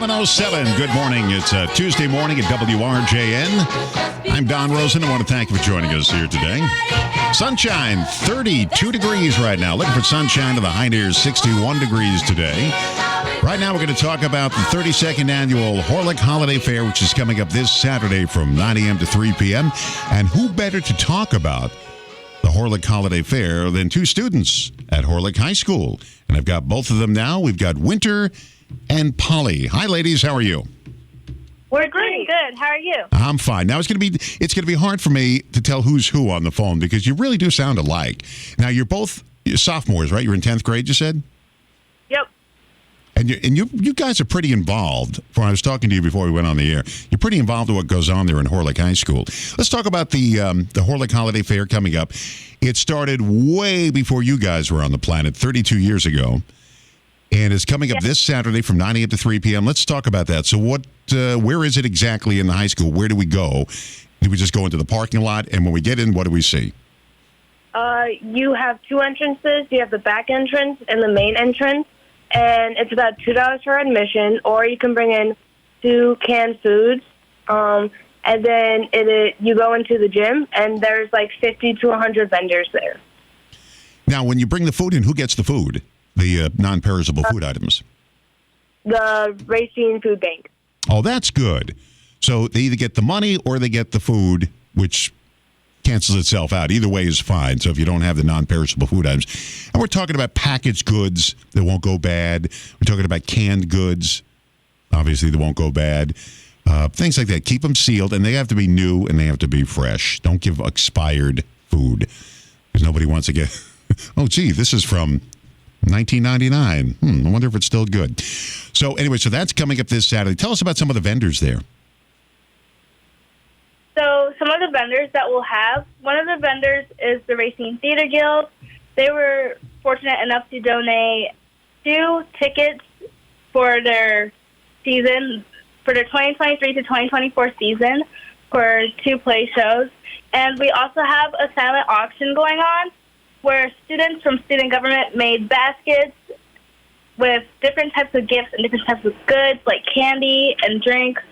7:07. Good morning. It's Tuesday morning at WRJN. I'm Don Rosen. I want to thank you for joining us here today. Sunshine, 32 degrees right now. Looking for sunshine to the high near 61 degrees today. Right now, we're going to talk about the 32nd Annual Horlick Holiday Fair, which is coming up this Saturday from 9 a.m. to 3 p.m. And who better to talk about the Horlick Holiday Fair than two students at Horlick High School? And I've got both of them now. We've got Winter and Polly. Hi, ladies. How are you? We're doing good. How are you? I'm fine. Now it's going to be hard for me to tell who's who on the phone because you really do sound alike. Now you're both sophomores, right? You're in 10th grade, you said? Yep. And you guys are pretty involved. When I was talking to you before we went on the air, you're pretty involved in what goes on there in Horlick High School. Let's talk about the Horlick Holiday Fair coming up. It started way before you guys were on the planet, 32 years ago. And it's coming up this Saturday from 9 a.m. to 3 p.m. Let's talk about that. So where is it exactly in the high school? Where do we go? Do we just go into the parking lot? And when we get in, what do we see? You have two entrances. You have the back entrance and the main entrance. And it's about $2 for admission, or you can bring in 2 canned foods. And then you go into the gym, and there's like 50 to 100 vendors there. Now, when you bring the food in, who gets the food? The non-perishable food items? The Racine Food Bank. Oh, that's good. So they either get the money or they get the food, which cancels itself out. Either way is fine. So if you don't have the non-perishable food items. And we're talking about packaged goods that won't go bad. We're talking about canned goods, obviously, that won't go bad. Things like that. Keep them sealed, and they have to be new, and they have to be fresh. Don't give expired food because nobody wants to get, oh, gee, this is from 1999. I wonder if it's still good. So anyway, so that's coming up this Saturday. Tell us about some of the vendors there. So some of the vendors that we'll have, one of the vendors is the Racine Theater Guild. They were fortunate enough to donate 2 tickets for their season, for their 2023 to 2024 season for 2 play shows. And we also have a silent auction going on where students from student government made baskets with different types of gifts and different types of goods like candy and drinks,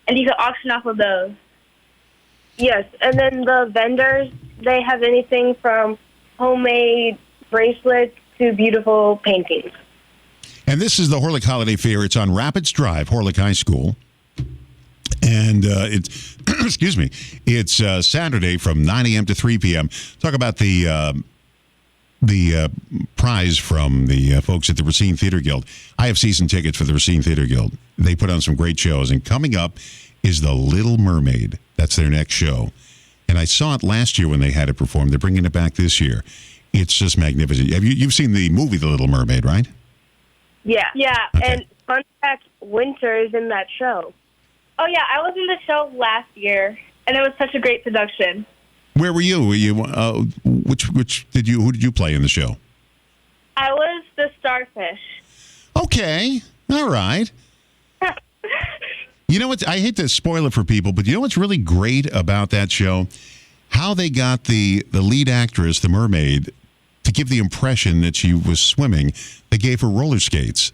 and you can auction off of those. Yes, and then the vendors, they have anything from homemade bracelets to beautiful paintings. And this is the Horlick Holiday Fair. It's on Rapids Drive, Horlick High School. And it's, excuse me, it's Saturday from 9 a.m. to 3 p.m. Talk about the prize from the folks at the Racine Theater Guild. I have season tickets for the Racine Theater Guild. They put on some great shows. And coming up is The Little Mermaid. That's their next show. And I saw it last year when they had it performed. They're bringing it back this year. It's just magnificent. You've seen the movie The Little Mermaid, right? Yeah. Yeah, okay. And fun fact, Winter is in that show. Oh, yeah, I was in the show last year, and it was such a great production. Where were you? Who did you play in the show? I was the starfish. Okay. All right. You know what? I hate to spoil it for people, but you know what's really great about that show? How they got the lead actress, the mermaid, to give the impression that she was swimming. They gave her roller skates.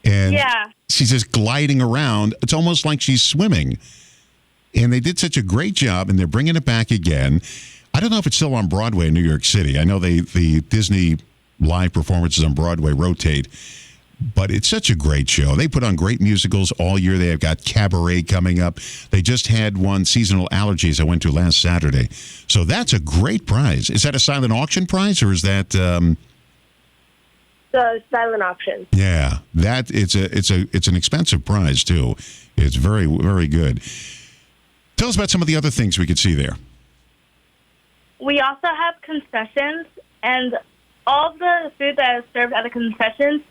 And she's just gliding around. It's almost like she's swimming. And they did such a great job, and they're bringing it back again. I don't know if it's still on Broadway in New York City. I know the Disney live performances on Broadway rotate, but it's such a great show. They put on great musicals all year. They have got Cabaret coming up. They just had one, Seasonal Allergies, I went to last Saturday. So that's a great prize. Is that a silent auction prize, or is that... The silent auction. Yeah, that it's an expensive prize, too. It's very, very good. Tell us about some of the other things we could see there. We also have concessions, and all of the food that is served at the concessions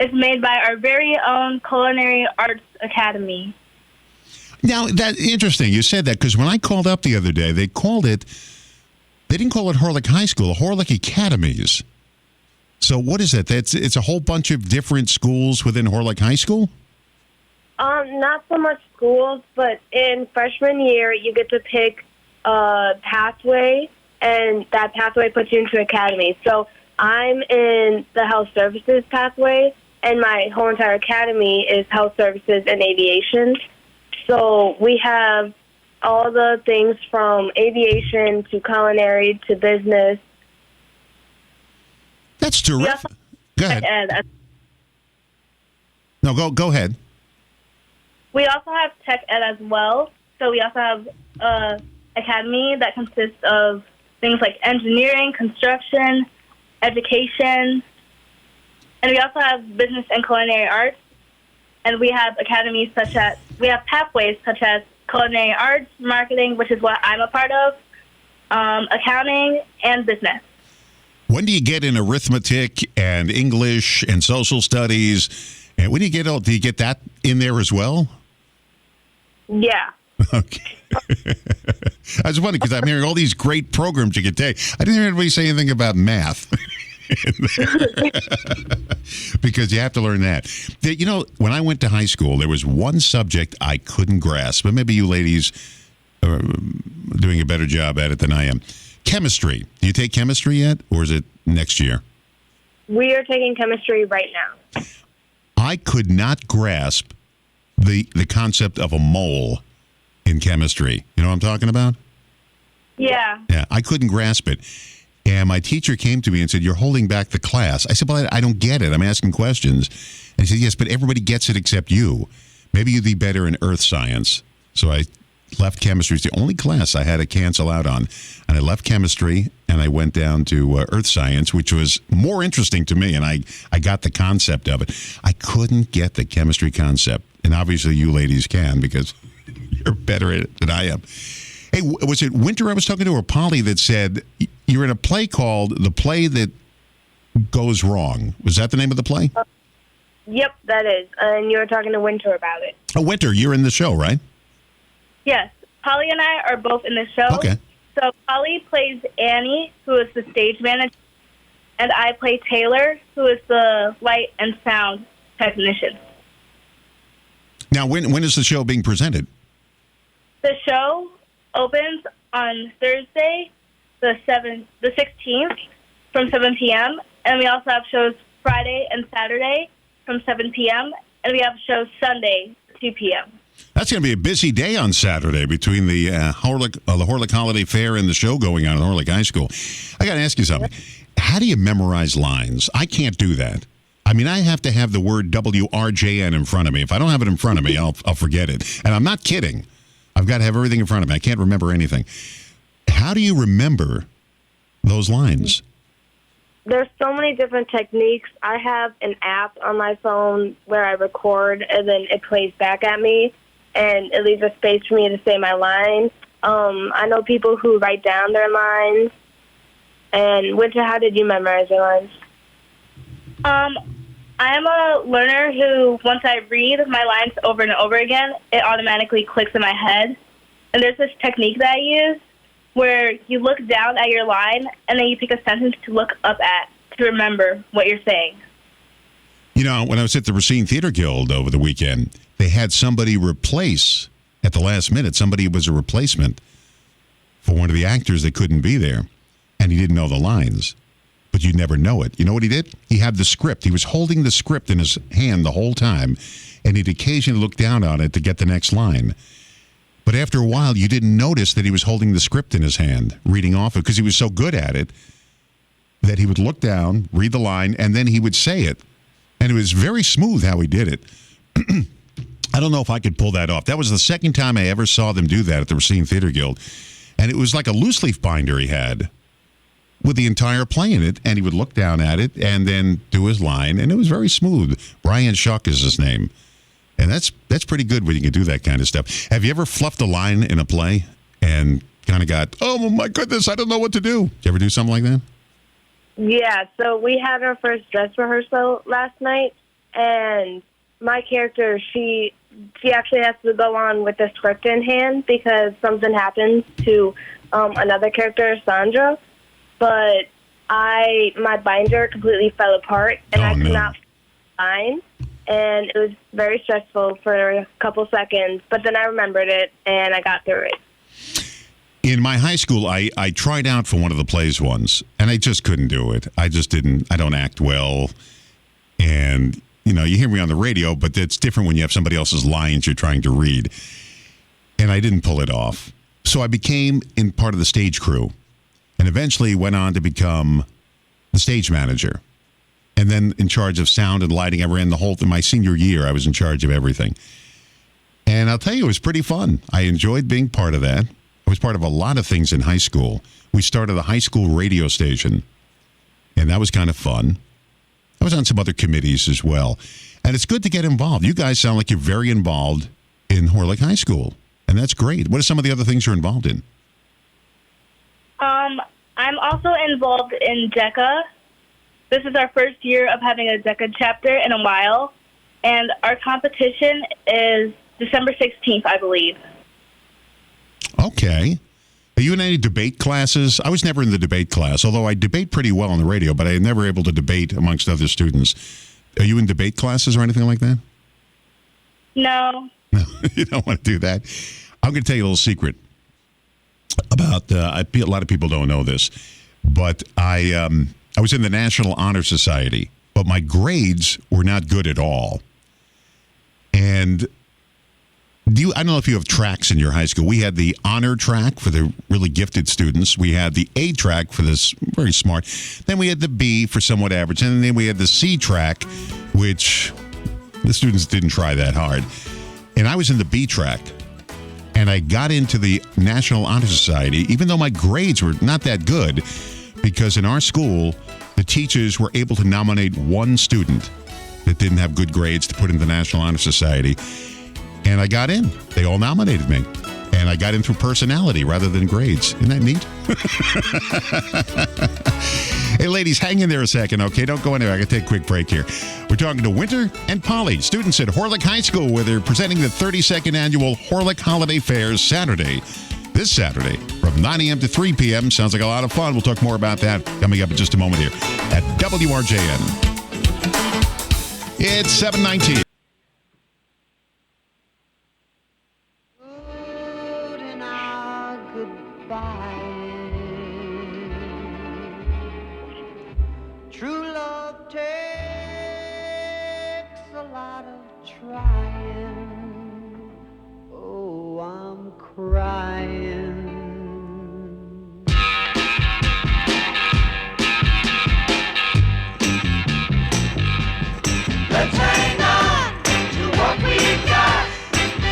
is made by our very own Culinary Arts Academy. Now, that's interesting. You said that because when I called up the other day, they didn't call it Horlick High School, Horlick Academies. So what is that? It's a whole bunch of different schools within Horlick High School? Not so much schools, but in freshman year, you get to pick a pathway, and that pathway puts you into academy. So I'm in the health services pathway, and my whole entire academy is health services and aviation. So we have all the things from aviation to culinary to business. That's terrific. Go ahead. No, go ahead. We also have tech ed as well. So we also have academy that consists of things like engineering, construction, education, and we also have business and culinary arts. And we have academies we have pathways such as culinary arts, marketing, which is what I'm a part of, accounting, and business. When do you get in arithmetic and English and social studies? And when do you get that in there as well? Yeah. Okay. I was wondering because I'm hearing all these great programs you could take. I didn't hear anybody say anything about math. Because you have to learn that. You know, when I went to high school, there was one subject I couldn't grasp, but maybe you ladies are doing a better job at it than I am. Chemistry. Do you take chemistry yet, or is it next year? We are taking chemistry right now. I could not grasp the concept of a mole in chemistry. You know what I'm talking about? Yeah. Yeah, I couldn't grasp it. And my teacher came to me and said, "You're holding back the class." I said, "Well, I don't get it. I'm asking questions." And he said, "Yes, but everybody gets it except you. Maybe you'd be better in earth science." So I left chemistry. It's the only class I had to cancel out on. And I left chemistry and I went down to earth science, which was more interesting to me. And I got the concept of it. I couldn't get the chemistry concept. And obviously you ladies can because you're better at it than I am. Hey, was it Winter I was talking to, or Polly, that said you're in a play called The Play That Goes Wrong? Was that the name of the play? Yep, that is. And you were talking to Winter about it. Oh, Winter, you're in the show, right? Yes. Polly and I are both in the show. Okay. So Polly plays Annie, who is the stage manager, and I play Taylor, who is the light and sound technician. Now, when is the show being presented? The show opens on Thursday, the 16th, from 7 p.m., and we also have shows Friday and Saturday from 7 p.m., and we have shows Sunday, 2 p.m. That's going to be a busy day on Saturday between the Horlick Holiday Fair and the show going on at Horlick High School. I got to ask you something. How do you memorize lines? I can't do that. I mean, I have to have the word WRJN in front of me. If I don't have it in front of me, I'll forget it. And I'm not kidding. I've got to have everything in front of me. I can't remember anything. How do you remember those lines? There's so many different techniques. I have an app on my phone where I record and then it plays back at me and it leaves a space for me to say my line. I know people who write down their lines. And Winter, how did you memorize your lines? I am a learner who, once I read my lines over and over again, it automatically clicks in my head. And there's this technique that I use where you look down at your line and then you pick a sentence to look up at to remember what you're saying. You know, when I was at the Racine Theater Guild over the weekend, they had somebody replace at the last minute. Somebody was a replacement for one of the actors that couldn't be there, and he didn't know the lines. But you'd never know it. You know what he did? He had the script. He was holding the script in his hand the whole time, and he'd occasionally look down on it to get the next line. But after a while, you didn't notice that he was holding the script in his hand, reading off it, because he was so good at it that he would look down, read the line, and then he would say it. And it was very smooth how he did it. I don't know if I could pull that off. That was the second time I ever saw them do that at the Racine Theater Guild. And it was like a loose leaf binder he had with the entire play in it, and he would look down at it and then do his line, and it was very smooth. Brian Shuck is his name. And that's pretty good when you can do that kind of stuff. Have you ever fluffed a line in a play and kind of got, oh my goodness, I don't know what to do? Did you ever do something like that? Yeah, so we had our first dress rehearsal last night, and my character, she actually has to go on with the script in hand because something happened to another character, Sandra. But my binder completely fell apart, and I could not find. And it was very stressful for a couple seconds, but then I remembered it, and I got through it. In my high school, I tried out for one of the plays once, and I just couldn't do it. I don't act well. And you hear me on the radio, but it's different when you have somebody else's lines you're trying to read. And I didn't pull it off. So I became in part of the stage crew and eventually went on to become the stage manager. And then in charge of sound and lighting. I ran the whole thing. My senior year, I was in charge of everything. And I'll tell you, it was pretty fun. I enjoyed being part of that. I was part of a lot of things in high school. We started a high school radio station, and that was kind of fun. I was on some other committees as well. And it's good to get involved. You guys sound like you're very involved in Horlick High School, and that's great. What are some of the other things you're involved in? I'm also involved in DECA. This is our first year of having a DECA chapter in a while, and our competition is December 16th, I believe. Okay. Are you in any debate classes? I was never in the debate class, although I debate pretty well on the radio, but I was never able to debate amongst other students. Are you in debate classes or anything like that? No. No, you don't want to do that. I'm going to tell you a little secret about, a lot of people don't know this, but I was in the National Honor Society, but my grades were not good at all. And I don't know if you have tracks in your high school. We had the honor track for the really gifted students. We had the A track for the very smart. Then we had the B for somewhat average. And then we had the C track, which the students didn't try that hard. And I was in the B track. And I got into the National Honor Society, even though my grades were not that good, because in our school, the teachers were able to nominate one student that didn't have good grades to put in the National Honor Society. And I got in. They all nominated me. And I got in through personality rather than grades. Isn't that neat? Hey, ladies, hang in there a second, okay? Don't go anywhere. I got to take a quick break here. We're talking to Winter and Polly, students at Horlick High School, where they're presenting the 32nd Annual Horlick Holiday Fair this Saturday, from 9 a.m. to 3 p.m. Sounds like a lot of fun. We'll talk more about that coming up in just a moment here at WRJN. It's 7:19. True love takes a lot of trying. Oh, I'm crying. Let's hang on to what we got.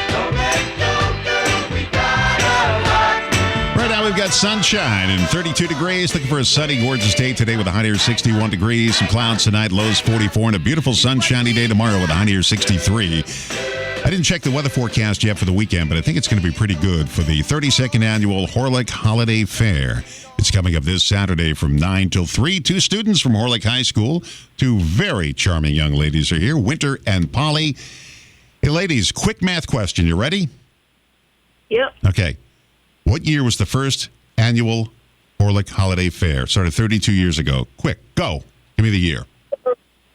Don't let go, girl, we got a lot. Right now we've got sunshine and 32 degrees. Looking for a sunny, gorgeous day today with a high near 61 degrees. Some clouds tonight, lows 44, and a beautiful sunshiny day tomorrow with a high near 63. I didn't check the weather forecast yet for the weekend, but I think it's going to be pretty good for the 32nd Annual Horlick Holiday Fair. It's coming up this Saturday from 9 till 3. Two students from Horlick High School, two very charming young ladies are here, Winter and Polly. Hey, ladies, quick math question. You ready? Yep. Okay. What year was the first annual Horlick Holiday Fair? Started 32 years ago. Quick, go. Give me the year.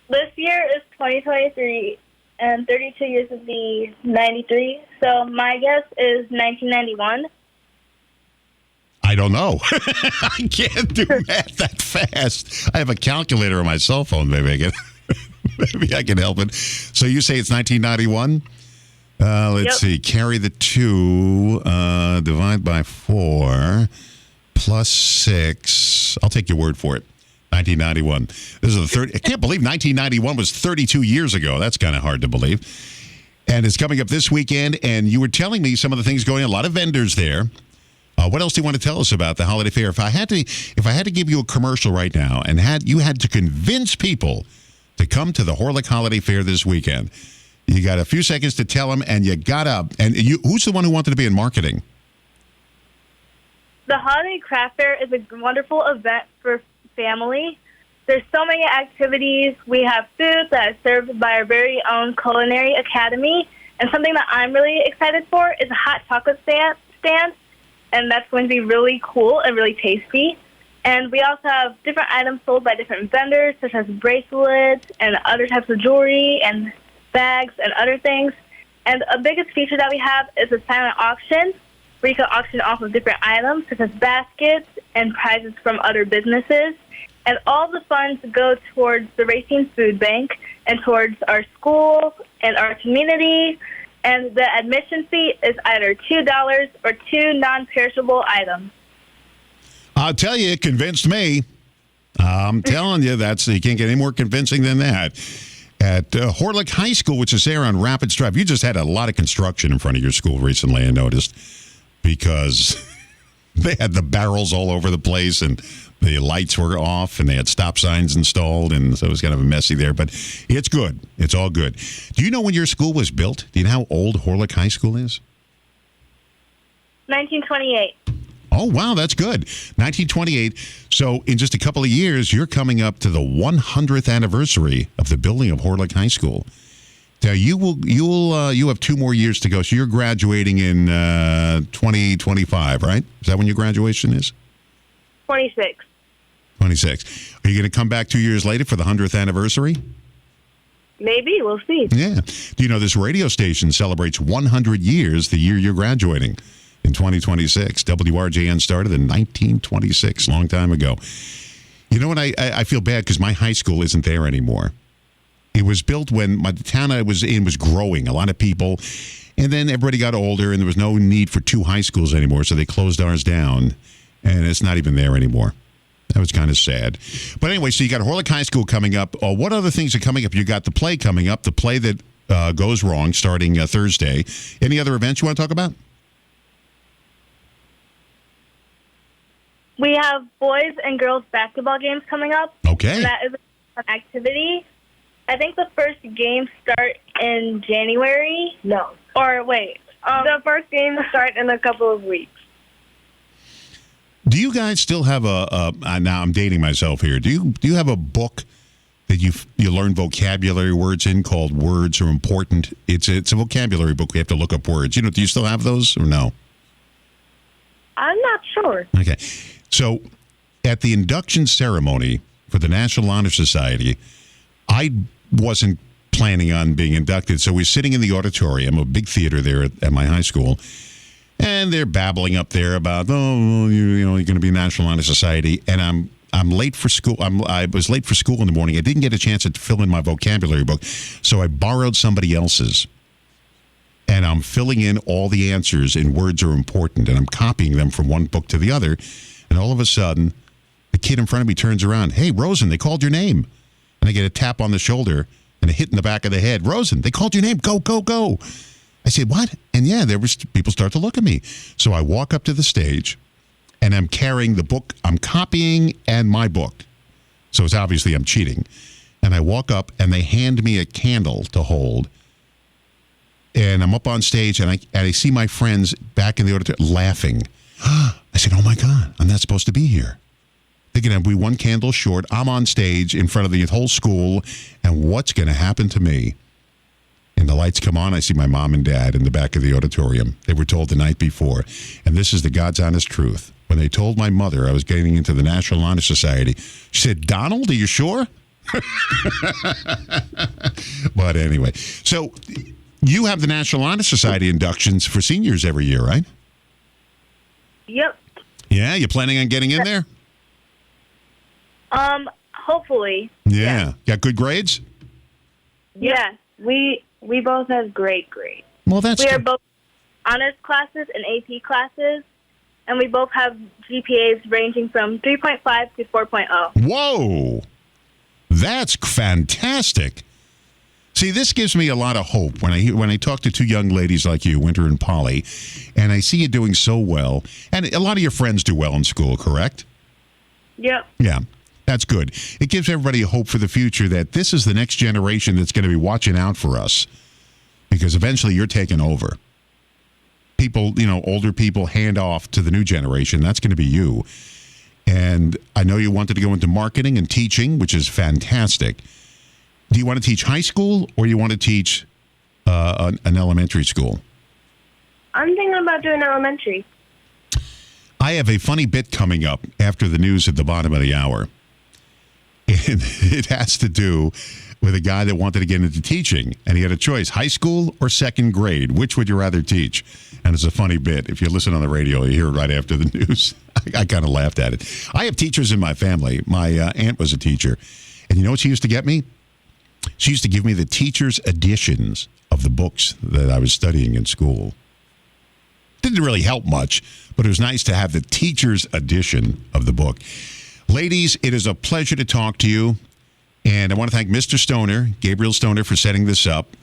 This year is 2023, and 32 years would be 93. So my guess is 1991. I don't know. I can't do math that fast. I have a calculator on my cell phone. Maybe I can help it. So you say it's 1991? Let's see. Carry the 2, divide by 4, plus 6. I'll take your word for it. 1991. This is the third. I can't believe 1991 was 32 years ago. That's kind of hard to believe. And it's coming up this weekend. And you were telling me some of the things going on. A lot of vendors there. What else do you want to tell us about the holiday fair? If I had to give you a commercial right now, and you had to convince people to come to the Horlick Holiday Fair this weekend, you got a few seconds to tell them, and you got up. And who's the one who wanted to be in marketing? The Holiday Craft Fair is a wonderful event for family. There's so many activities. We have food that is served by our very own Culinary Academy. And something that I'm really excited for is a hot chocolate stand. And that's going to be really cool and really tasty. And we also have different items sold by different vendors, such as bracelets and other types of jewelry and bags and other things. And a biggest feature that we have is a silent auction, where you can auction off of different items, such as baskets and prizes from other businesses. And all the funds go towards the Racine Food Bank. and towards our school and our community. And the admission fee is either $2 or 2 non-perishable items. I'll tell you, it convinced me. I'm telling you, you can't get any more convincing than that. At Horlick High School, which is there on Rapids Drive, you just had a lot of construction in front of your school recently, I noticed, because they had the barrels all over the place and the lights were off and they had stop signs installed, and so it was kind of a messy there, but it's good. It's all good. Do you know when your school was built? Do you know how old Horlick High School is? 1928. Oh, wow, that's good. 1928. So in just a couple of years, you're coming up to the 100th anniversary of the building of Horlick High School. Now, you have 2 more years to go. So you're graduating in 2025, right? Is that when your graduation is? 26. 26. Are you going to come back 2 years later for the 100th anniversary? Maybe. We'll see. Yeah. Do you know this radio station celebrates 100 years the year you're graduating? In 2026, WRJN started in 1926, long time ago. You know what? I feel bad because my high school isn't there anymore. It was built when the town I was in was growing, a lot of people, and then everybody got older, and there was no need for 2 high schools anymore, so they closed ours down, and it's not even there anymore. That was kind of sad. But anyway, so you got Horlick High School coming up. What other things are coming up? You got the play coming up, the play that goes wrong starting Thursday. Any other events you want to talk about? We have boys and girls basketball games coming up. Okay. And that is an activity. I think the first games start in January. No. Or wait. The first games start in a couple of weeks. Do you guys still have now I'm dating myself here. Do you have a book that you learn vocabulary words in called Words Are Important? It's a vocabulary book. We have to look up words. Do you still have those or no? I'm not sure. Okay. So at the induction ceremony for the National Honor Society, I wasn't planning on being inducted. So we're sitting in the auditorium, a big theater there at my high school, and they're babbling up there about, you're going to be National Honor Society. And I'm late for school. I was late for school in the morning. I didn't get a chance to fill in my vocabulary book, so I borrowed somebody else's. And I'm filling in all the answers in Words Are Important, and I'm copying them from one book to the other. And all of a sudden, the kid in front of me turns around. Hey, Rosen, they called your name. And I get a tap on the shoulder and a hit in the back of the head. Rosen, they called your name. Go, go, go. I said, what? And yeah, people start to look at me. So I walk up to the stage, and I'm carrying the book I'm copying and my book. So it's obviously I'm cheating. And I walk up, and they hand me a candle to hold. And I'm up on stage, and I see my friends back in the auditorium laughing. I said, oh, my God, I'm not supposed to be here. They're going to be one candle short. I'm on stage in front of the whole school, and what's going to happen to me? And the lights come on. I see my mom and dad in the back of the auditorium. They were told the night before. And this is the God's honest truth. When they told my mother I was getting into the National Honor Society, she said, Donald, are you sure? But anyway, so you have the National Honor Society inductions for seniors every year, right? Yep. Yeah, you planning on getting in there? Hopefully. Yeah. Got good grades? Yes. We both have great grades. Well, that's We are good. both honors classes and AP classes, and we both have GPAs ranging from 3.5 to 4.0. Whoa. That's fantastic. See, this gives me a lot of hope when I talk to 2 young ladies like you, Winter and Polly, and I see you doing so well. And a lot of your friends do well in school, correct? Yep. Yeah, that's good. It gives everybody hope for the future that this is the next generation that's going to be watching out for us, because eventually you're taking over. People, older people hand off to the new generation. That's going to be you. And I know you wanted to go into marketing and teaching, which is fantastic. Do you want to teach high school, or you want to teach an elementary school? I'm thinking about doing elementary. I have a funny bit coming up after the news at the bottom of the hour. And it has to do with a guy that wanted to get into teaching, and he had a choice, high school or second grade. Which would you rather teach? And it's a funny bit. If you listen on the radio, you hear it right after the news. I kind of laughed at it. I have teachers in my family. My aunt was a teacher. And you know what she used to get me? She used to give me the teacher's editions of the books that I was studying in school. Didn't really help much, but it was nice to have the teacher's edition of the book. Ladies, it is a pleasure to talk to you. And I want to thank Mr. Stoner, Gabriel Stoner, for setting this up.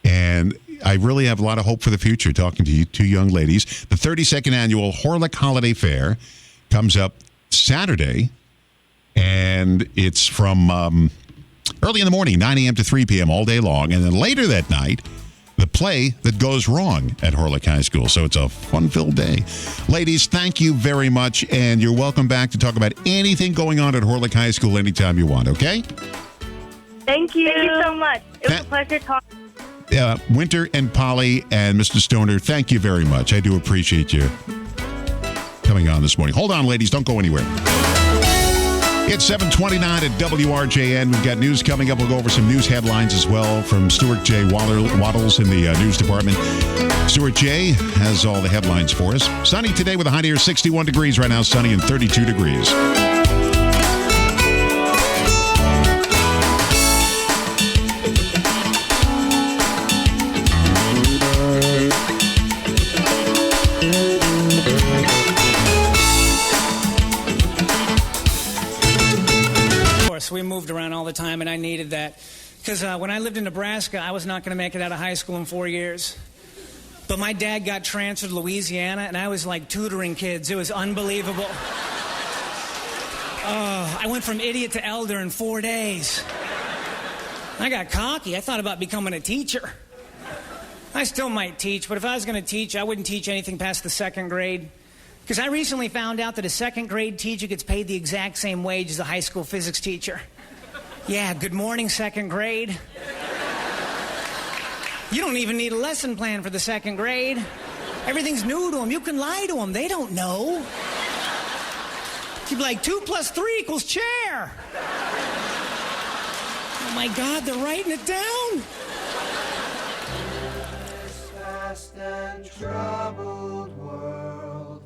And I really have a lot of hope for the future talking to you two young ladies. The 32nd Annual Horlick Holiday Fair comes up Saturday. And it's from early in the morning, 9 a.m. to 3 p.m. all day long. And then later that night, the play that goes wrong at Horlick High School. So it's a fun-filled day. Ladies, thank you very much. And you're welcome back to talk about anything going on at Horlick High School anytime you want, okay? Thank you. Thank you so much. It was a pleasure talking. Winter and Polly and Mr. Stoner, thank you very much. I do appreciate you coming on this morning. Hold on, ladies. Don't go anywhere. It's 7:29 at WRJN. We've got news coming up. We'll go over some news headlines as well from Stuart J. Waddles in the news department. Stuart J. has all the headlines for us. Sunny today with a high near 61 degrees right now. Sunny and 32 degrees. We moved around all the time, and I needed that. Because when I lived in Nebraska, I was not going to make it out of high school in 4 years. But my dad got transferred to Louisiana, and I was like tutoring kids. It was unbelievable. I went from idiot to elder in 4 days. I got cocky. I thought about becoming a teacher. I still might teach, but if I was going to teach, I wouldn't teach anything past the second grade. Because I recently found out that a second grade teacher gets paid the exact same wage as a high school physics teacher. Yeah, good morning, second grade. You don't even need a lesson plan for the second grade. Everything's new to them. You can lie to them. They don't know. You'd be like, 2 + 3 = chair. Oh my God, they're writing it down. This fast and troubled world,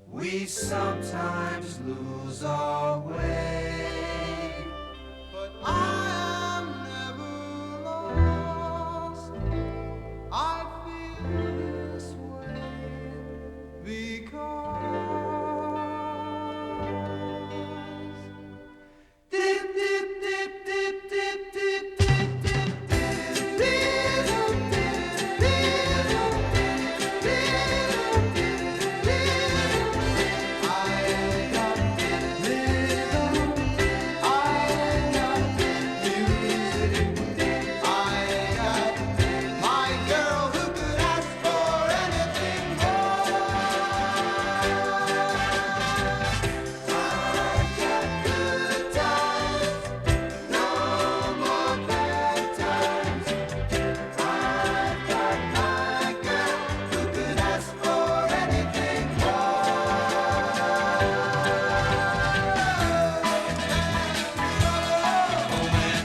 we sometimes lose our way, but I am never lost. I feel this way because dip, dip, dip, dip, dip, dip, dip, dip, dip,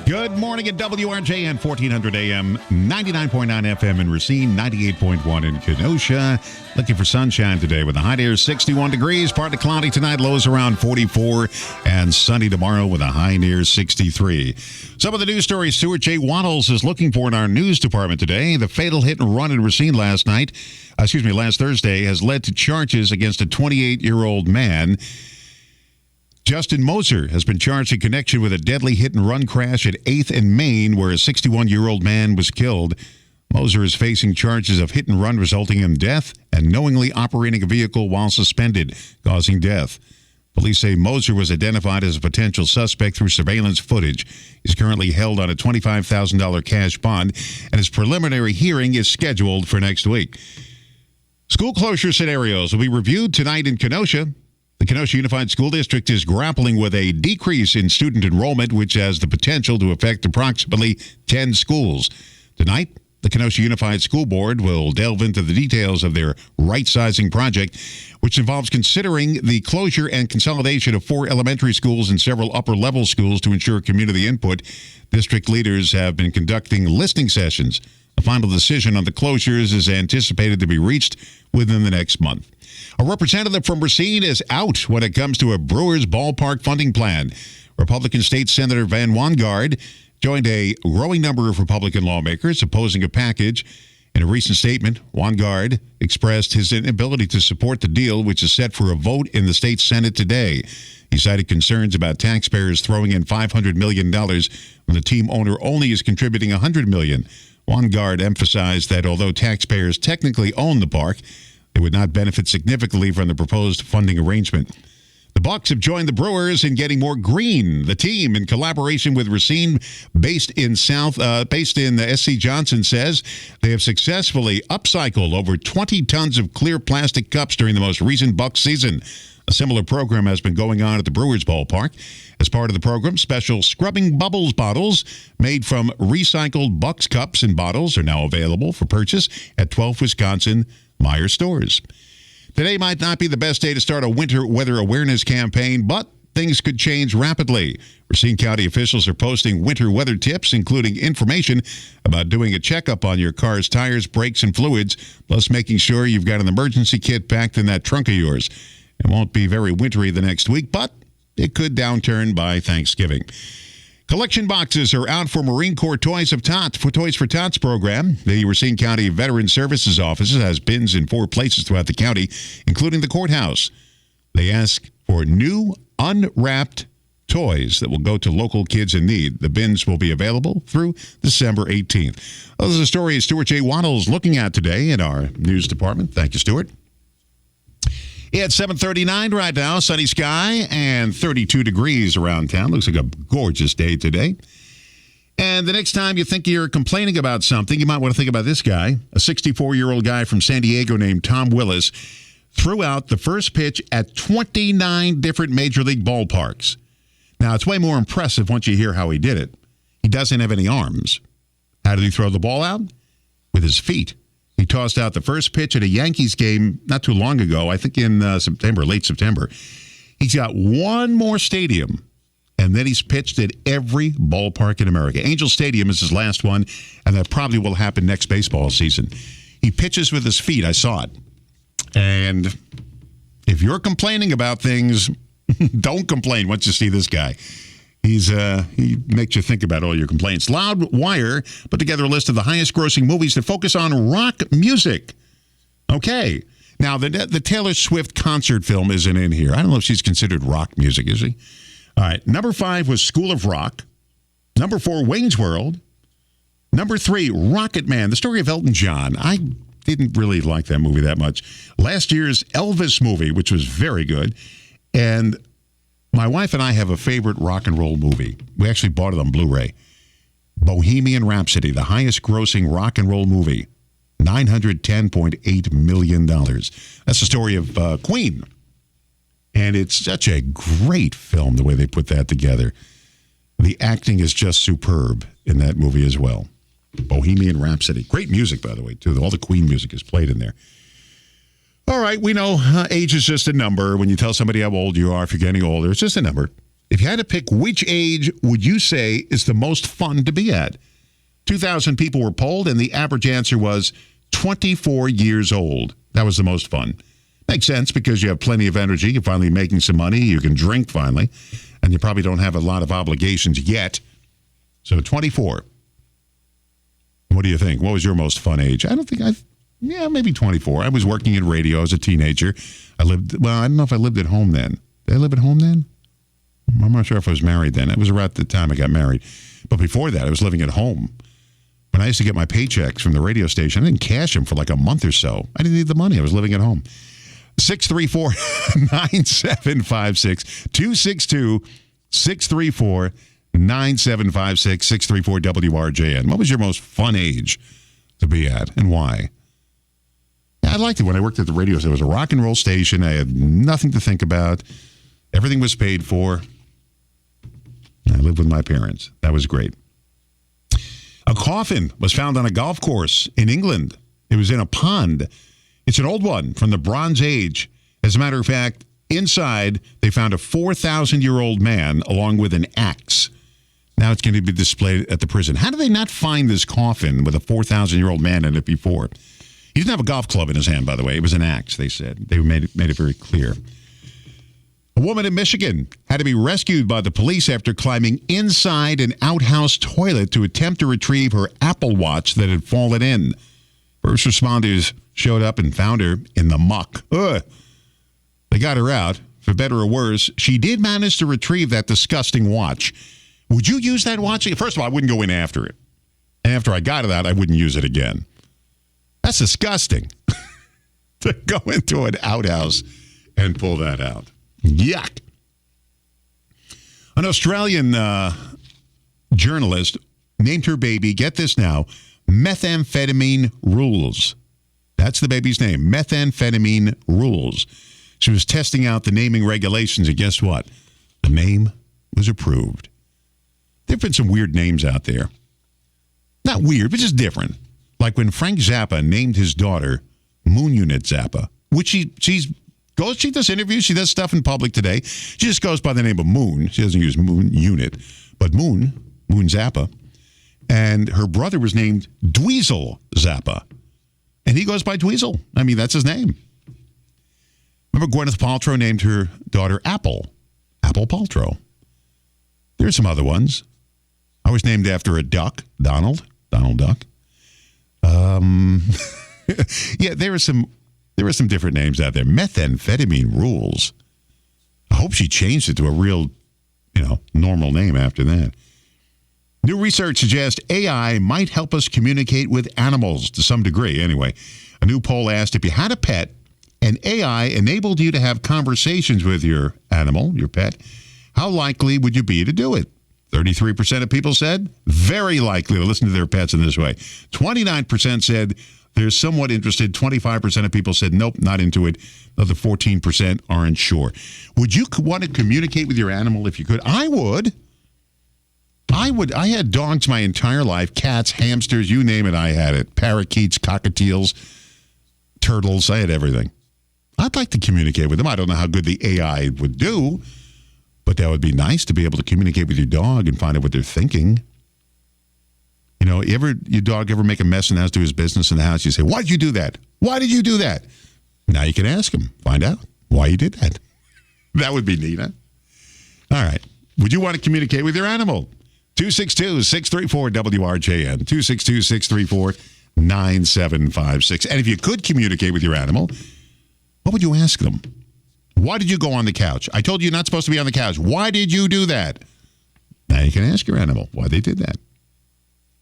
Good morning at WRJN, 1400 AM, 99.9 FM in Racine, 98.1 in Kenosha. Looking for sunshine today with a high near 61 degrees. Partly cloudy tonight, lows around 44, and sunny tomorrow with a high near 63. Some of the news stories Stuart J. Waddles is looking for in our news department today. The fatal hit and run in Racine last Thursday, has led to charges against a 28-year-old man. Justin Moser has been charged in connection with a deadly hit-and-run crash at 8th and Main, where a 61-year-old man was killed. Moser is facing charges of hit-and-run resulting in death and knowingly operating a vehicle while suspended, causing death. Police say Moser was identified as a potential suspect through surveillance footage. He's currently held on a $25,000 cash bond, and his preliminary hearing is scheduled for next week. School closure scenarios will be reviewed tonight in Kenosha. The Kenosha Unified School District is grappling with a decrease in student enrollment, which has the potential to affect approximately 10 schools. Tonight, the Kenosha Unified School Board will delve into the details of their right-sizing project, which involves considering the closure and consolidation of 4 elementary schools and several upper-level schools to ensure community input. District leaders have been conducting listening sessions. A final decision on the closures is anticipated to be reached within the next month. A representative from Racine is out when it comes to a Brewers ballpark funding plan. Republican State Senator Van Wangard joined a growing number of Republican lawmakers opposing a package. In a recent statement, Wangard expressed his inability to support the deal, which is set for a vote in the state Senate today. He cited concerns about taxpayers throwing in $500 million when the team owner only is contributing $100 million. Wangard emphasized that although taxpayers technically own the park, they would not benefit significantly from the proposed funding arrangement. The Bucks have joined the Brewers in getting more green. The team, in collaboration with Rosen, based in SC Johnson, says they have successfully upcycled over 20 tons of clear plastic cups during the most recent Bucks season. A similar program has been going on at the Brewers ballpark. As part of the program, special Scrubbing Bubbles bottles made from recycled Bucks cups and bottles are now available for purchase at 12 Wisconsin Meijer stores. Today might not be the best day to start a winter weather awareness campaign, but things could change rapidly. Racine County officials are posting winter weather tips, including information about doing a checkup on your car's tires, brakes, and fluids, plus making sure you've got an emergency kit packed in that trunk of yours. It won't be very wintry the next week, but it could downturn by Thanksgiving. Collection boxes are out for Marine Corps Toys for Tots program. The Racine County Veteran Services Office has bins in 4 places throughout the county, including the courthouse. They ask for new unwrapped toys that will go to local kids in need. The bins will be available through December 18th. Well, this is a story Stuart J. Waddle's looking at today in our news department. Thank you, Stuart. It's 7:39 right now, sunny sky and 32 degrees around town. Looks like a gorgeous day today. And the next time you think you're complaining about something, you might want to think about this guy. A 64-year-old guy from San Diego named Tom Willis threw out the first pitch at 29 different major league ballparks. Now, it's way more impressive once you hear how he did it. He doesn't have any arms. How did he throw the ball out? With his feet. He tossed out the first pitch at a Yankees game not too long ago, I think in late September. He's got one more stadium, and then he's pitched at every ballpark in America. Angel Stadium is his last one, and that probably will happen next baseball season. He pitches with his feet. I saw it. And if you're complaining about things, don't complain once you see this guy. He makes you think about all your complaints. Loudwire put together a list of the highest grossing movies that focus on rock music. Okay. Now, the Taylor Swift concert film isn't in here. I don't know if she's considered rock music, is she? All right. Number 5 was School of Rock. Number 4, Wayne's World. Number 3, Rocket Man, the story of Elton John. I didn't really like that movie that much. Last year's Elvis movie, which was very good. And my wife and I have a favorite rock and roll movie. We actually bought it on Blu-ray. Bohemian Rhapsody, the highest grossing rock and roll movie. $910.8 million. That's the story of Queen. And it's such a great film, the way they put that together. The acting is just superb in that movie as well. Bohemian Rhapsody. Great music, by the way, too. All the Queen music is played in there. All right, we know age is just a number. When you tell somebody how old you are, if you're getting older, it's just a number. If you had to pick, which age would you say is the most fun to be at? 2,000 people were polled, and the average answer was 24 years old. That was the most fun. Makes sense because you have plenty of energy. You're finally making some money. You can drink finally. And you probably don't have a lot of obligations yet. So 24. What do you think? What was your most fun age? I don't think maybe 24. I was working in radio as a teenager. I don't know if I lived at home then. Did I live at home then? I'm not sure if I was married then. It was around the time I got married. But before that, I was living at home. When I used to get my paychecks from the radio station, I didn't cash them for like a month or so. I didn't need the money. I was living at home. 634-9756. 262-634-9756. 634 WRJN. What was your most fun age to be at and why? I liked it when I worked at the radio. It was a rock and roll station. I had nothing to think about. Everything was paid for. I lived with my parents. That was great. A coffin was found on a golf course in England. It was in a pond. It's an old one from the Bronze Age. As a matter of fact, inside, they found a 4,000-year-old man along with an axe. Now it's going to be displayed at the prison. How did they not find this coffin with a 4,000-year-old man in it before? He didn't have a golf club in his hand, by the way. It was an axe, they said. They made it very clear. woman in Michigan had to be rescued by the police after climbing inside an outhouse toilet to attempt to retrieve her Apple Watch that had fallen in. First responders showed up and found her in the muck. Ugh. They got her out. For better or worse, she did manage to retrieve that disgusting watch. Would you use that watch? First of all, I wouldn't go in after it. And after I got it out, I wouldn't use it again. That's disgusting. To go into an outhouse and pull that out. Yuck. An Australian journalist named her baby, get this now, Methamphetamine Rules. That's the baby's name, Methamphetamine Rules. She was testing out the naming regulations, and guess what? The name was approved. There have been some weird names out there. Not weird, but just different. Like when Frank Zappa named his daughter Moon Unit Zappa, which she does interviews, she does stuff in public today. She just goes by the name of Moon. She doesn't use Moon Unit, but Moon Zappa. And her brother was named Dweezil Zappa. And he goes by Dweezil. I mean, that's his name. Remember Gwyneth Paltrow named her daughter Apple Paltrow. There's some other ones. I was named after a duck, Donald Duck. Yeah, there were some different names out there. Methamphetamine Rules. I hope she changed it to a real, normal name after that. New research suggests AI might help us communicate with animals to some degree. Anyway, a new poll asked if you had a pet and AI enabled you to have conversations with your animal, your pet, how likely would you be to do it? 33% of people said very likely to listen to their pets in this way. 29% said they're somewhat interested. 25% of people said nope, not into it. Another 14% aren't sure. Would you want to communicate with your animal if you could? I would. I had dogs my entire life, cats, hamsters, you name it, I had it. Parakeets, cockatiels, turtles, I had everything. I'd like to communicate with them. I don't know how good the AI would do, but that would be nice to be able to communicate with your dog and find out what they're thinking. Your dog ever make a mess and has to do his business in the house? You say, why did you do that? Why did you do that? Now you can ask him, find out why you did that. That would be neat, huh? All right. Would you want to communicate with your animal? 262-634-WRJN. 262-634-9756. And if you could communicate with your animal, what would you ask them? Why did you go on the couch? I told you you're not supposed to be on the couch. Why did you do that? Now you can ask your animal why they did that.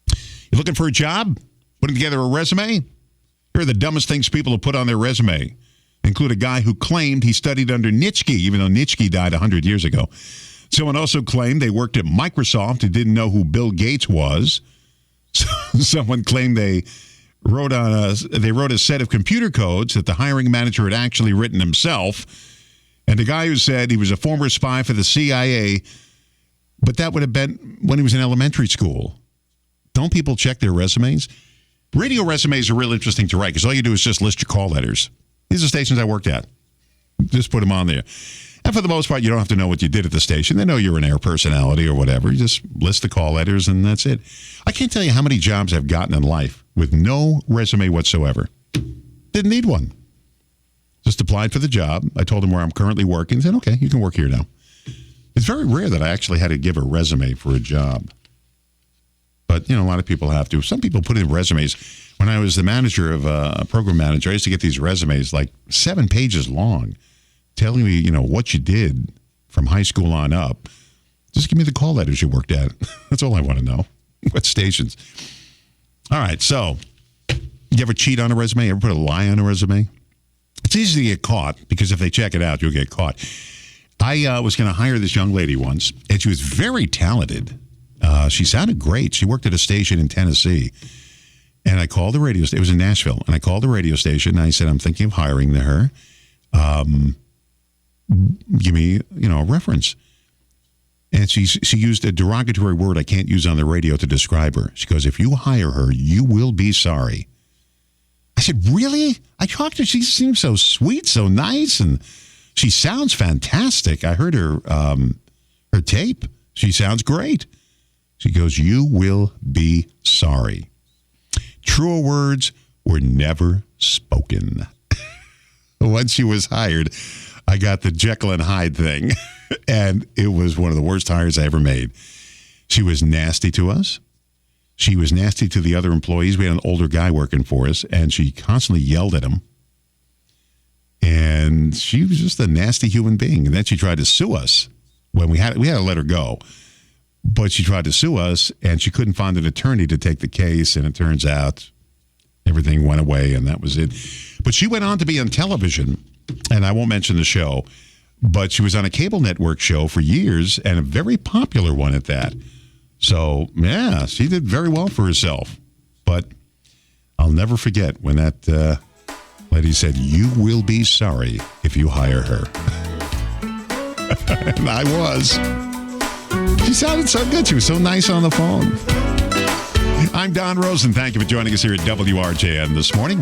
You looking for a job? Putting together a resume? Here are the dumbest things people have put on their resume. Include a guy who claimed he studied under Nietzsche, even though Nietzsche died 100 years ago. Someone also claimed they worked at Microsoft and didn't know who Bill Gates was. Someone claimed they wrote a set of computer codes that the hiring manager had actually written himself. And the guy who said he was a former spy for the CIA, but that would have been when he was in elementary school. Don't people check their resumes? Radio resumes are real interesting to write because all you do is just list your call letters. These are stations I worked at. Just put them on there. And for the most part, you don't have to know what you did at the station. They know you're an air personality or whatever. You just list the call letters and that's it. I can't tell you how many jobs I've gotten in life with no resume whatsoever. Didn't need one. Just applied for the job. I told him where I'm currently working. He said, okay, you can work here now. It's very rare that I actually had to give a resume for a job. But, a lot of people have to. Some people put in resumes. When I was the manager of a program manager, I used to get these resumes like 7 pages long telling me, what you did from high school on up. Just give me the call letters you worked at. That's all I want to know. What stations? All right, so you ever cheat on a resume? Ever put a lie on a resume? It's easy to get caught because if they check it out, you'll get caught. I was going to hire this young lady once, and she was very talented. She sounded great. She worked at a station in Tennessee. And I called the radio station. It was in Nashville. And I called the radio station, and I said, I'm thinking of hiring her. Give me, a reference. And she used a derogatory word I can't use on the radio to describe her. She goes, if you hire her, you will be sorry. I said, really? I talked to her. She seems so sweet, so nice, and she sounds fantastic. I heard her tape. She sounds great. She goes, you will be sorry. Truer words were never spoken. Once she was hired, I got the Jekyll and Hyde thing, and it was one of the worst hires I ever made. She was nasty to us. She was nasty to the other employees. We had an older guy working for us, and she constantly yelled at him. And she was just a nasty human being. And then she tried to sue us when we had to let her go. But she tried to sue us, and she couldn't find an attorney to take the case. And it turns out everything went away, and that was it. But she went on to be on television, and I won't mention the show, but she was on a cable network show for years, and a very popular one at that. So, yeah, she did very well for herself. But I'll never forget when that lady said, "You will be sorry if you hire her." And I was. She sounded so good. She was so nice on the phone. I'm Don Rosen. Thank you for joining us here at WRJN this morning.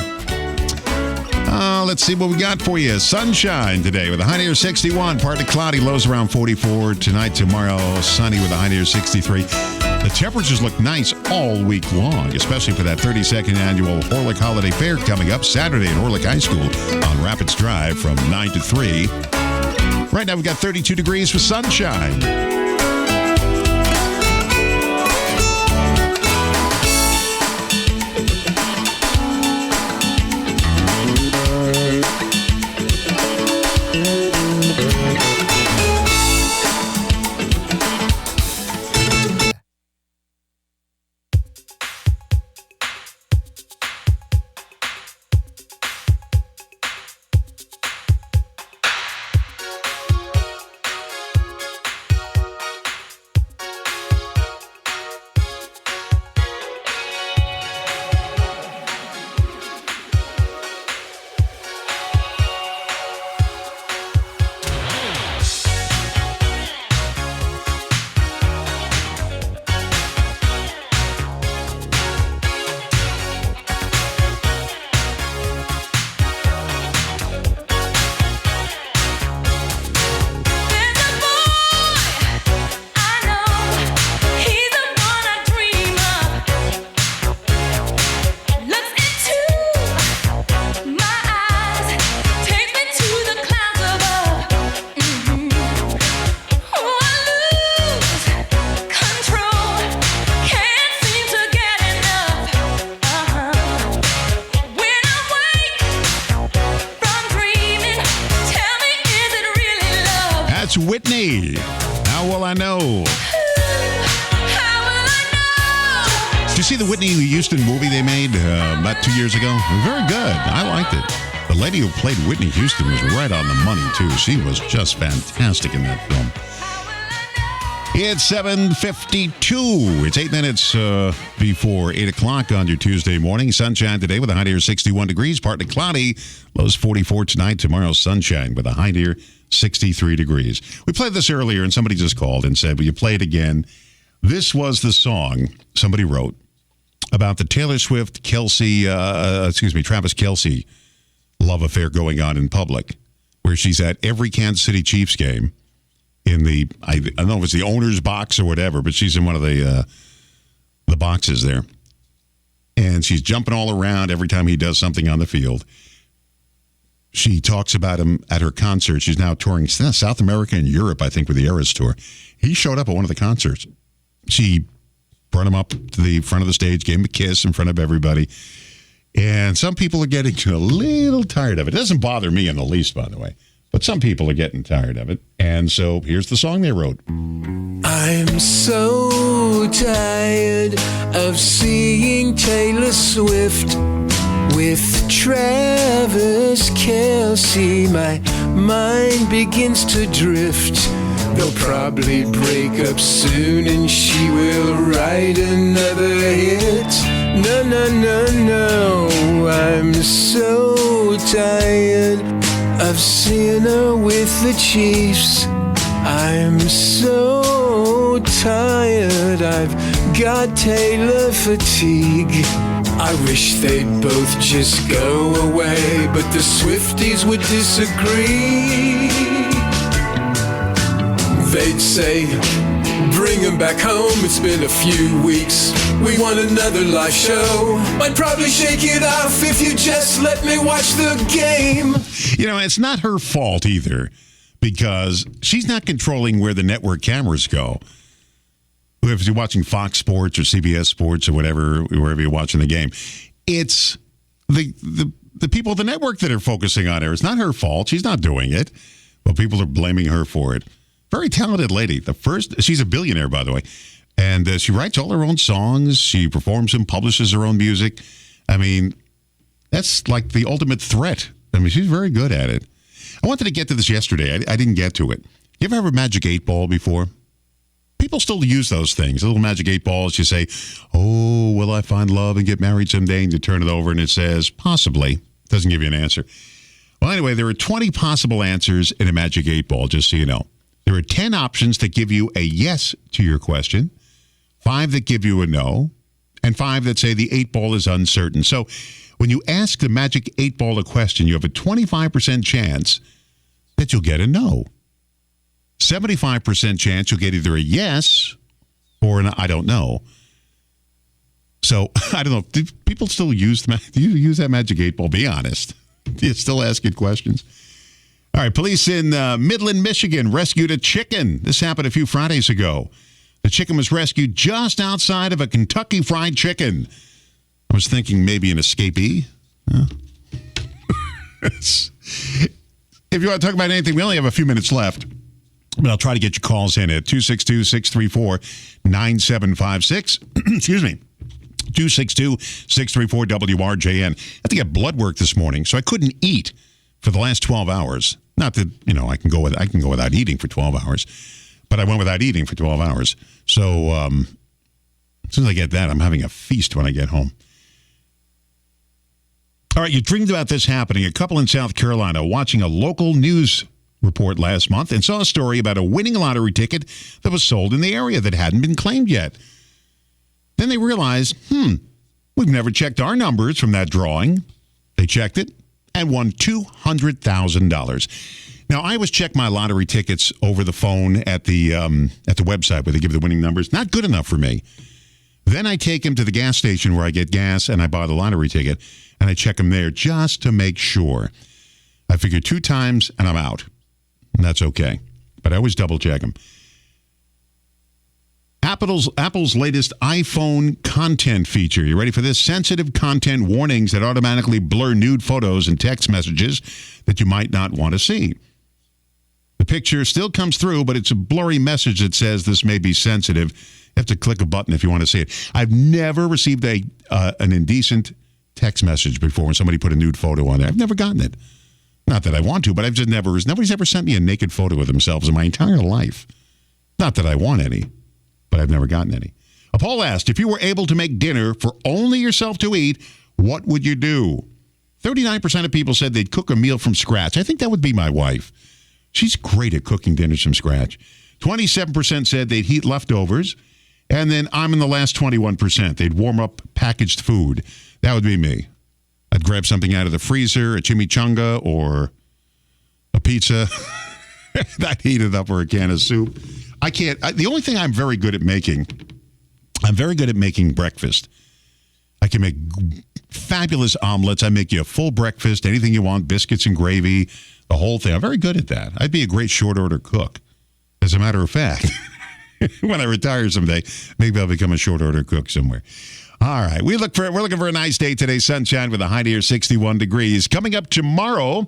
Let's see what we got for you. Sunshine today with a high near 61. Partly cloudy, lows around 44. Tonight, tomorrow, sunny with a high near 63. The temperatures look nice all week long, especially for that 32nd Annual Horlick Holiday Fair coming up Saturday at Horlick High School on Rapids Drive from 9 to 3. Right now, we've got 32 degrees with sunshine. Whitney, how will I know? Did you see the Whitney Houston movie they made about 2 years ago? Very good. I liked it. The lady who played Whitney Houston was right on the money, too. She was just fantastic in that film. It's 7:52. It's 8 minutes before 8 o'clock on your Tuesday morning. Sunshine today with a high near 61 degrees. Partly cloudy. Lows 44 tonight. Tomorrow, sunshine with a high near 63 degrees. We played this earlier, and somebody just called and said, will you play it again? This was the song somebody wrote about the Taylor Swift, Travis Kelce love affair going on in public, where she's at every Kansas City Chiefs game in the, I don't know if it's the owner's box or whatever, but she's in one of the boxes there. And she's jumping all around every time he does something on the field. She talks about him at her concert. She's now touring South America and Europe, I think, with the Eras Tour. He showed up at one of the concerts. She brought him up to the front of the stage, gave him a kiss in front of everybody. And some people are getting a little tired of it. It doesn't bother me in the least, by the way. But some people are getting tired of it. And so here's the song they wrote. I'm so tired of seeing Taylor Swift with Travis Kelce. My mind begins to drift. They'll probably break up soon and she will write another hit. No, no, no, no. I'm so tired of seeing her with the Chiefs. I'm so tired, I've got Taylor fatigue. I wish they'd both just go away, but the Swifties would disagree. They'd say, Bring him back home, it's been a few weeks. We want another live show. I'd probably shake it off if you just let me watch the game. You know, it's not her fault either, because she's not controlling where the network cameras go. If you're watching Fox Sports or CBS Sports or whatever, wherever you're watching the game, it's the people at the network that are focusing on her. It's not her fault. She's not doing it. But people are blaming her for it. Very talented lady. She's a billionaire, by the way. And she writes all her own songs. She performs and publishes her own music. I mean, that's like the ultimate threat. I mean, she's very good at it. I wanted to get to this yesterday. I didn't get to it. You ever have a Magic 8 Ball before? People still use those things. Little Magic 8 Balls. You say, oh, will I find love and get married someday? And you turn it over and it says, possibly. Doesn't give you an answer. Well, anyway, there are 20 possible answers in a Magic 8 Ball, just so you know. There are 10 options that give you a yes to your question, 5 that give you a no, and 5 that say the 8 ball is uncertain. So when you ask the Magic 8 Ball a question, you have a 25% chance that you'll get a no. 75% chance you'll get either a yes or an I don't know. So, I don't know. Do people still use do you use that Magic 8 Ball? Be honest. Do you still ask it questions? All right. Police in Midland, Michigan rescued a chicken. This happened a few Fridays ago. The chicken was rescued just outside of a Kentucky Fried Chicken. I was thinking maybe an escapee. If you want to talk about anything, we only have a few minutes left. But I'll try to get your calls in at 262-634-9756. Excuse me. 262-634-WRJN. I had to get blood work this morning, so I couldn't eat for the last 12 hours. Not that, I can go without eating for 12 hours, but I went without eating for 12 hours. So as soon as I get that, I'm having a feast when I get home. All right, you dreamed about this happening. A couple in South Carolina watching a local news report last month and saw a story about a winning lottery ticket that was sold in the area that hadn't been claimed yet. Then they realized, we've never checked our numbers from that drawing. They checked it and won $200,000. Now, I always check my lottery tickets over the phone at the website where they give the winning numbers. Not good enough for me. Then I take them to the gas station where I get gas and I buy the lottery ticket and I check them there just to make sure. I figure 2 times and I'm out. And that's okay. But I always double check them. Apple's latest iPhone content feature. You ready for this? Sensitive content warnings that automatically blur nude photos and text messages that you might not want to see. The picture still comes through, but it's a blurry message that says this may be sensitive. You have to click a button if you want to see it. I've never received an indecent text message before when somebody put a nude photo on there. I've never gotten it. Not that I want to, but I've just nobody's ever sent me a naked photo of themselves in my entire life. Not that I want any, but I've never gotten any. A poll asked, if you were able to make dinner for only yourself to eat, what would you do? 39% of people said they'd cook a meal from scratch. I think that would be my wife. She's great at cooking dinners from scratch. 27% said they'd heat leftovers. And then I'm in the last 21%. They'd warm up packaged food. That would be me. I'd grab something out of the freezer, a chimichanga or a pizza. I'd heat it up or a can of soup. The only thing I'm very good at making breakfast. I can make fabulous omelets. I make you a full breakfast, anything you want, biscuits and gravy, the whole thing. I'm very good at that. I'd be a great short order cook. As a matter of fact, when I retire someday, maybe I'll become a short order cook somewhere. All right. We're looking for a nice day today. Sunshine with a high near 61 degrees. Coming up tomorrow,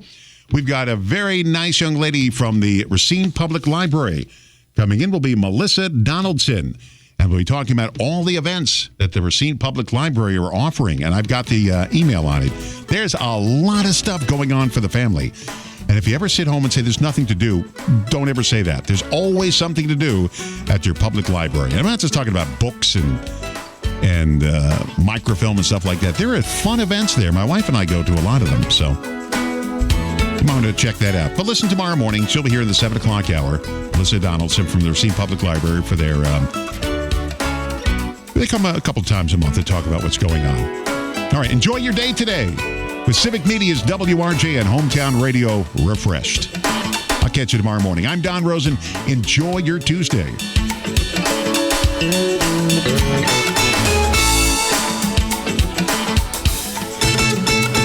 we've got a very nice young lady from the Racine Public Library. Coming in will be Melissa Donaldson. And we'll be talking about all the events that the Racine Public Library are offering. And I've got the email on it. There's a lot of stuff going on for the family. And if you ever sit home and say there's nothing to do, don't ever say that. There's always something to do at your public library. And I'm not just talking about books and microfilm and stuff like that. There are fun events there. My wife and I go to a lot of them. So come on to check that out. But listen tomorrow morning. She'll be here in the 7 o'clock hour. Melissa Donaldson from the Racine Public Library for their... they come a couple times a month to talk about what's going on. All right. Enjoy your day today with Civic Media's WRJ and Hometown Radio Refreshed. I'll catch catch you tomorrow morning. I'm Don Rosen. Enjoy your Tuesday.